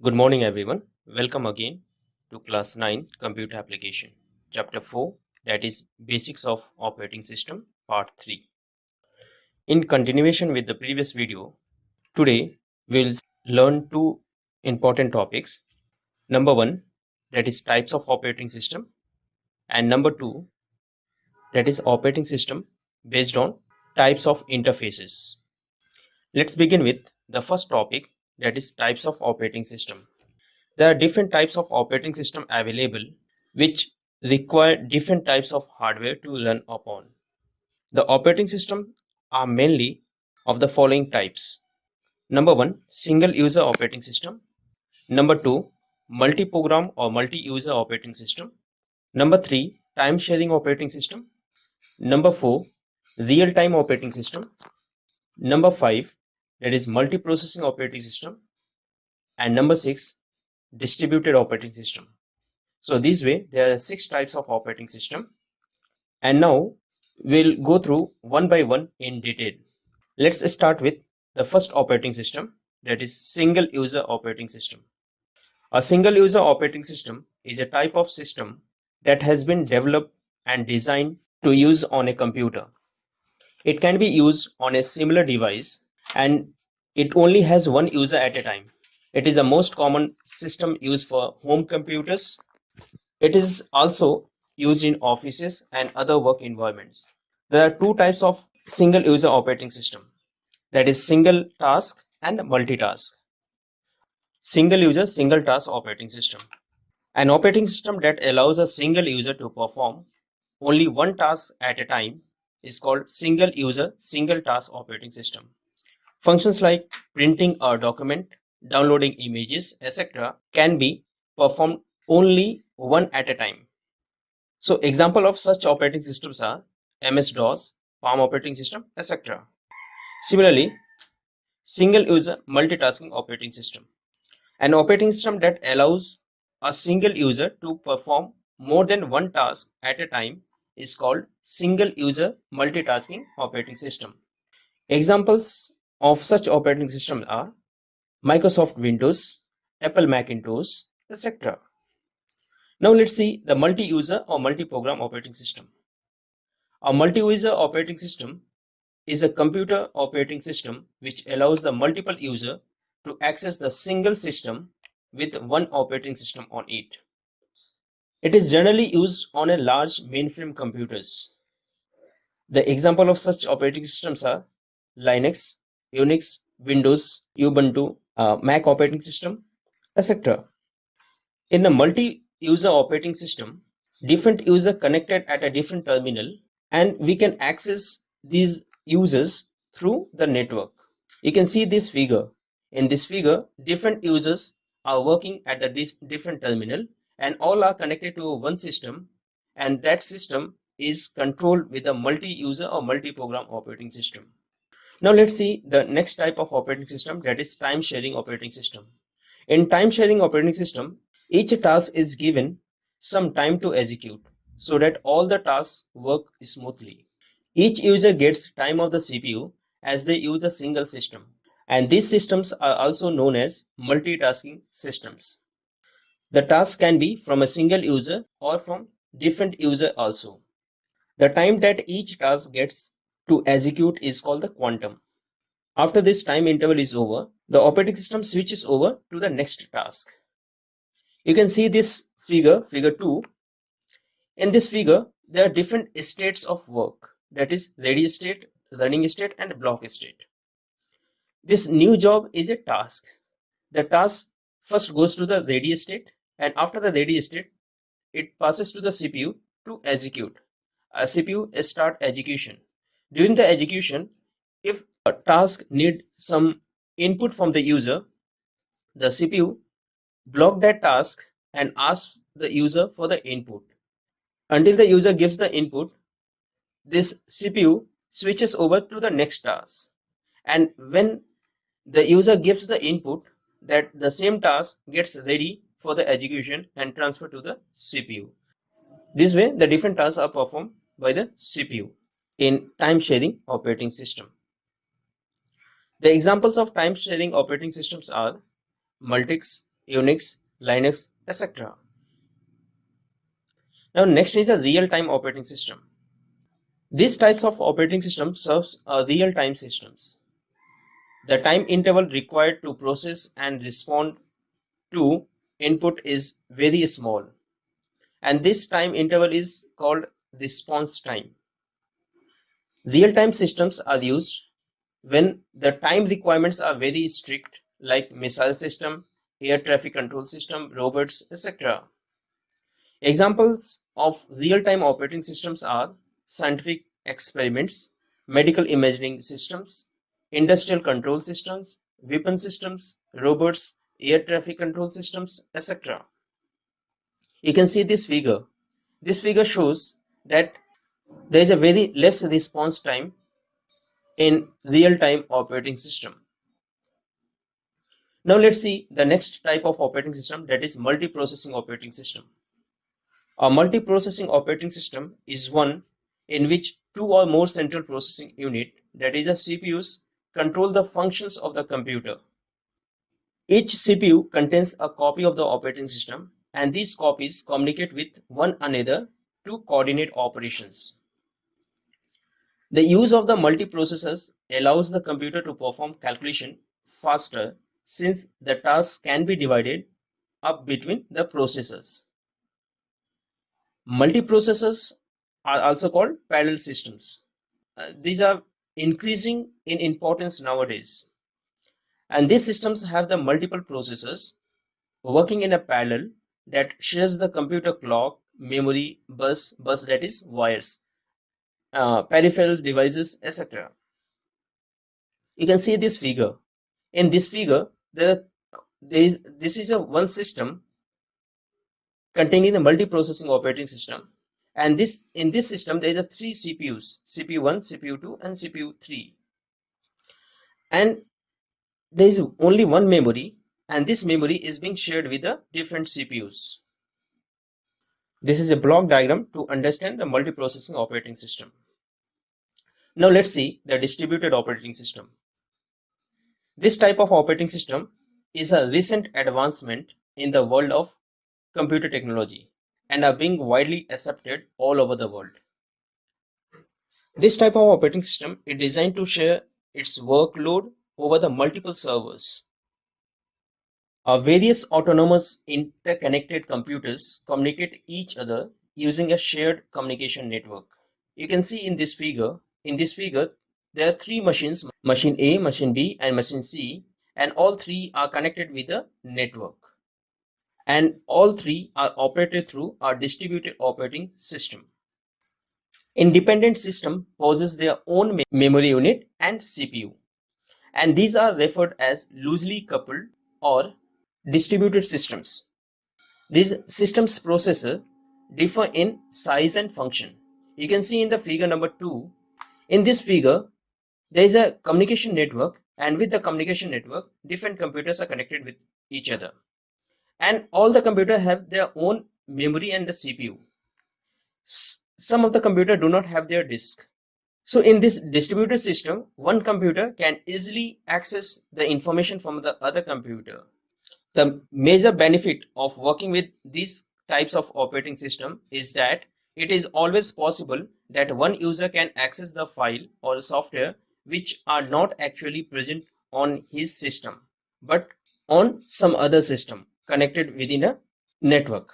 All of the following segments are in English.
Good morning, everyone. Welcome again to Class 9 Computer Application, Chapter 4, that is Basics of Operating System, Part 3. In continuation with the previous video, today we'll learn two important topics. Number one, that is types of operating system, and number two, that is operating system based on types of interfaces. Let's begin with the first topic, that is types of operating system. There are different types of operating system available which require different types of hardware to run upon. The operating system are mainly of the following types. Number one, single user operating system. Number two, multi-program or multi-user operating system. Number three, time sharing operating system. Number four, real-time operating system. Number five, that is multi-processing operating system. And number six, distributed operating system. So this way there are six types of operating system, and now we'll go through one by one in detail. Let's start with the first operating system, that is single user operating system. A single user operating system is a type of system that has been developed and designed to use on a computer. It can be used on a similar device and it only has one user at a time. It is the most common system used for home computers. It is also used in offices and other work environments. There are two types of single user operating system, that is single task and multitask. Single user, single task operating system. An operating system that allows a single user to perform only one task at a time is called single user, single task operating system. Functions like printing a document, downloading images, etc. can be performed only one at a time. So example of such operating systems are MS-DOS, Palm operating system, etc. Similarly, single user multitasking operating system. An operating system that allows a single user to perform more than one task at a time is called single user multitasking operating system. Examples of such operating systems are Microsoft Windows, Apple Macintosh, etc. Now let's see the multi-user or multi-program operating system. A multi-user operating system is a computer operating system which allows the multiple user to access the single system with one operating system on it. It is generally used on a large mainframe computers. The example of such operating systems are Linux, Unix, Windows, Ubuntu, Mac operating system, etc. In the multi-user operating system, different users connected at a different terminal, and we can access these users through the network. You can see this figure. In this figure, different users are working at the different terminal and all are connected to one system, and that system is controlled with a multi-user or multi-program operating system. Now let's see the next type of operating system, that is time sharing operating system. In time sharing operating system, each task is given some time to execute so that all the tasks work smoothly. Each user gets time of the CPU as they use a single system, and these systems are also known as multitasking systems. The task can be from a single user or from different user also. The time that each task gets to execute is called the quantum. After this time interval is over, the operating system switches over to the next task. You can see this figure 2. In this figure, there are different states of work, that is ready state, running state, and block state. This new job is a task. The task first goes to the ready state, and after the ready state, it passes to the CPU to execute. A CPU start execution. During the execution, if a task need some input from the user, the CPU block that task and ask the user for the input. Until the user gives the input, this CPU switches over to the next task. And when the user gives the input, that the same task gets ready for the execution and transferred to the CPU. This way, the different tasks are performed by the CPU in time sharing operating system. The examples of time sharing operating systems are Multics, Unix, Linux, etc. Now next is a real-time operating system. These types of operating system serves real-time systems. The time interval required to process and respond to input is very small, and this time interval is called response time. Real-time systems are used when the time requirements are very strict, like missile system, air traffic control system, robots, etc. Examples of real-time operating systems are scientific experiments, medical imaging systems, industrial control systems, weapon systems, robots, air traffic control systems, etc. You can see this figure. This figure shows that there is a very less response time in real-time operating system. Now let's see the next type of operating system, that is multiprocessing operating system. A multiprocessing operating system is one in which two or more central processing unit, that is the CPUs, control the functions of the computer. Each CPU contains a copy of the operating system, and these copies communicate with one another to coordinate operations. The use of the multiprocessors allows the computer to perform calculation faster, since the tasks can be divided up between the processors. Multiprocessors are also called parallel systems. These are increasing in importance nowadays, and these systems have the multiple processors working in a parallel that shares the computer clock, memory, bus that is wires, peripheral devices, etc. You can see this figure. In this figure, this is a one system containing the multiprocessing operating system, and in this system there are three CPUs: CPU1, CPU2, and CPU3, and there is only one memory, and this memory is being shared with the different CPUs. This is a block diagram to understand the multiprocessing operating system. Now let's see the distributed operating system. This type of operating system is a recent advancement in the world of computer technology and are being widely accepted all over the world. This type of operating system is designed to share its workload over the multiple servers. Various autonomous interconnected computers communicate each other using a shared communication network. You can see in this figure, there are three machines, machine A, machine B, and machine C, and all three are connected with a network. And all three are operated through a distributed operating system. Independent system possess their own memory unit and CPU, and these are referred as loosely coupled or distributed systems. These systems processor differ in size and function. You can see in the figure number 2. In this figure, there is a communication network, and with the communication network, different computers are connected with each other. And all the computers have their own memory and the CPU. Some of the computers do not have their disk. So in this distributed system, one computer can easily access the information from the other computer. The major benefit of working with these types of operating system is that it is always possible that one user can access the file or software which are not actually present on his system, but on some other system connected within a network.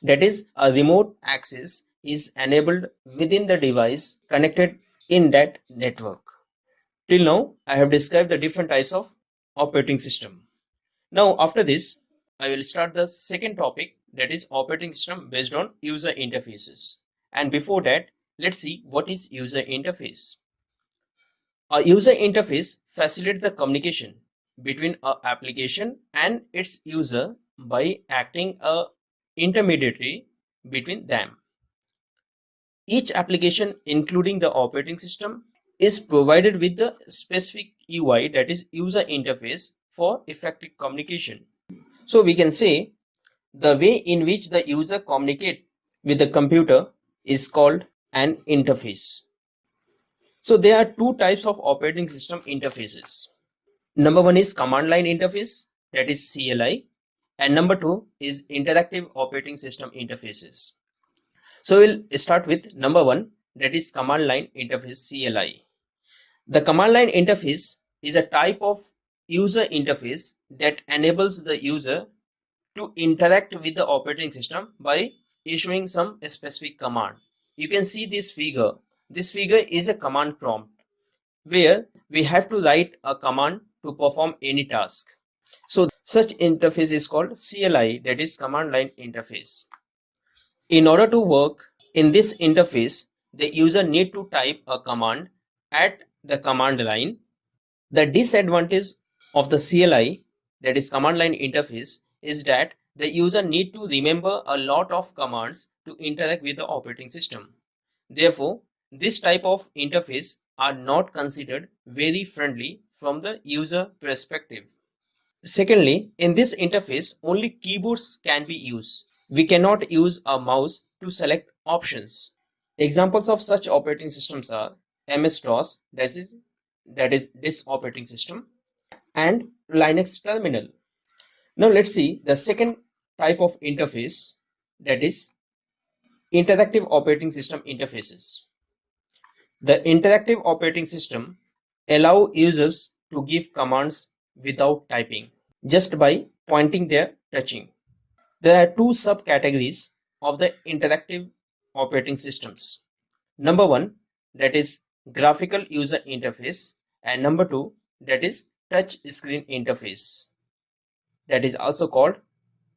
That is, a remote access is enabled within the device connected in that network. Till now, I have described the different types of operating system. Now, after this, I will start the second topic, that is operating system based on user interfaces. And before that, let's see what is user interface. A user interface facilitates the communication between an application and its user by acting a intermediary between them. Each application, including the operating system, is provided with the specific UI, that is user interface, for effective communication. So we can say the way in which the user communicates with the computer is called an interface. So there are two types of operating system interfaces. Number one is command line interface, that is CLI, and number 2 is interactive operating system interfaces. So we'll start with number 1, that is command line interface CLI. The command line interface is a type of user interface that enables the user to interact with the operating system by issuing some specific command. You can see this figure. This figure is a command prompt where we have to write a command to perform any task. So such interface is called CLI, that is command line interface. In order to work in this interface, the user need to type a command at the command line. The disadvantage of the CLI, that is command line interface, is that the user need to remember a lot of commands to interact with the operating system. Therefore, this type of interface are not considered very friendly from the user perspective. Secondly, in this interface, only keyboards can be used. We cannot use a mouse to select options. Examples of such operating systems are MS-DOS, that is this operating system, and Linux terminal. Now let's see the second type of interface, that is interactive operating system interfaces. The interactive operating system allow users to give commands without typing, just by pointing their touching. There are two subcategories of the interactive operating systems. Number 1, that is graphical user interface, and number 2, that is touch screen interface, that is also called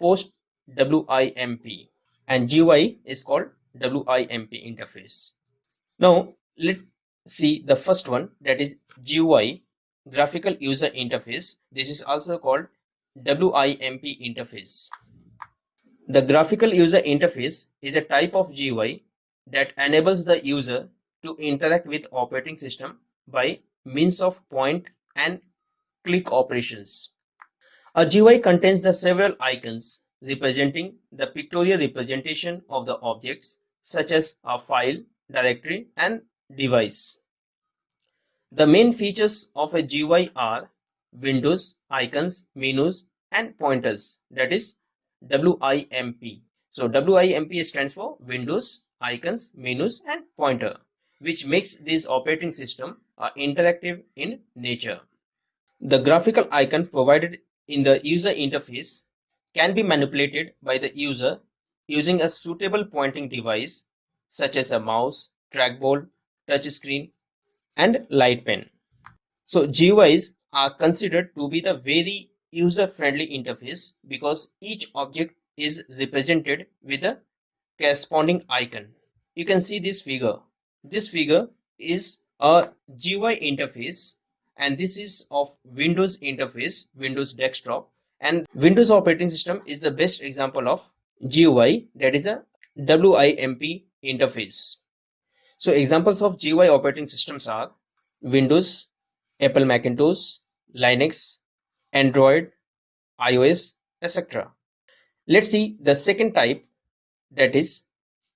post WIMP, and GUI is called WIMP interface. Now let's see the first one, that is GUI, graphical user interface. This is also called WIMP interface. The graphical user interface is a type of GUI that enables the user to interact with operating system by means of point and click operations. A GUI contains the several icons representing the pictorial representation of the objects, such as a file, directory, and device. The main features of a GUI are windows, icons, menus, and pointers, that is WIMP. So WIMP stands for Windows, Icons, Menus, and Pointer, which makes this operating system interactive in nature. The graphical icon provided in the user interface can be manipulated by the user using a suitable pointing device such as a mouse, trackball, touchscreen, and light pen. So GUIs are considered to be the very user-friendly interface because each object is represented with a corresponding icon. You can see this figure. This figure is a GUI interface, and this is of Windows interface, Windows desktop, and Windows operating system is the best example of GUI, that is a WIMP interface. So examples of GUI operating systems are Windows, Apple Macintosh, Linux, Android, iOS, etc. Let's see the second type, that is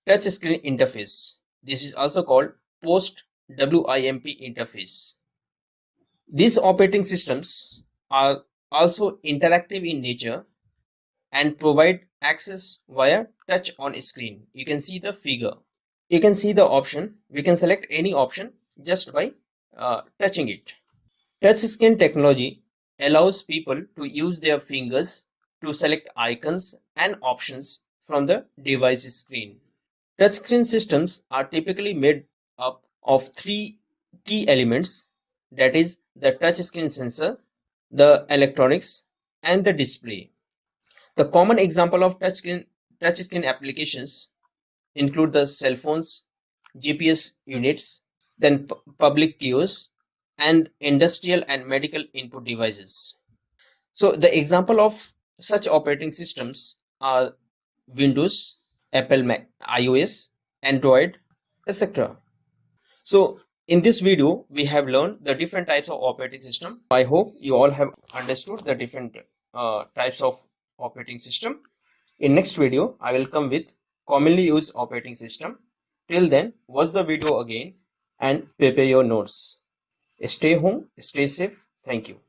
touchscreen interface. This is also called post WIMP interface. These operating systems are also interactive in nature and provide access via touch on screen. You can see the figure. You can see the option. We can select any option just by touching it. Touchscreen technology allows people to use their fingers to select icons and options from the device screen. Touchscreen systems are typically made up of three key elements, that is the touchscreen sensor, the electronics, and the display. The common example of touchscreen applications include the cell phones, GPS units, then public kiosks, and industrial and medical input devices. So the example of such operating systems are Windows, Apple Mac, iOS, Android, etc. So in this video, we have learned the different types of operating system. I hope you all have understood the different types of operating system. In next video, I will come with commonly used operating system. Till then, watch the video again and prepare your notes. Stay home, stay safe. Thank you.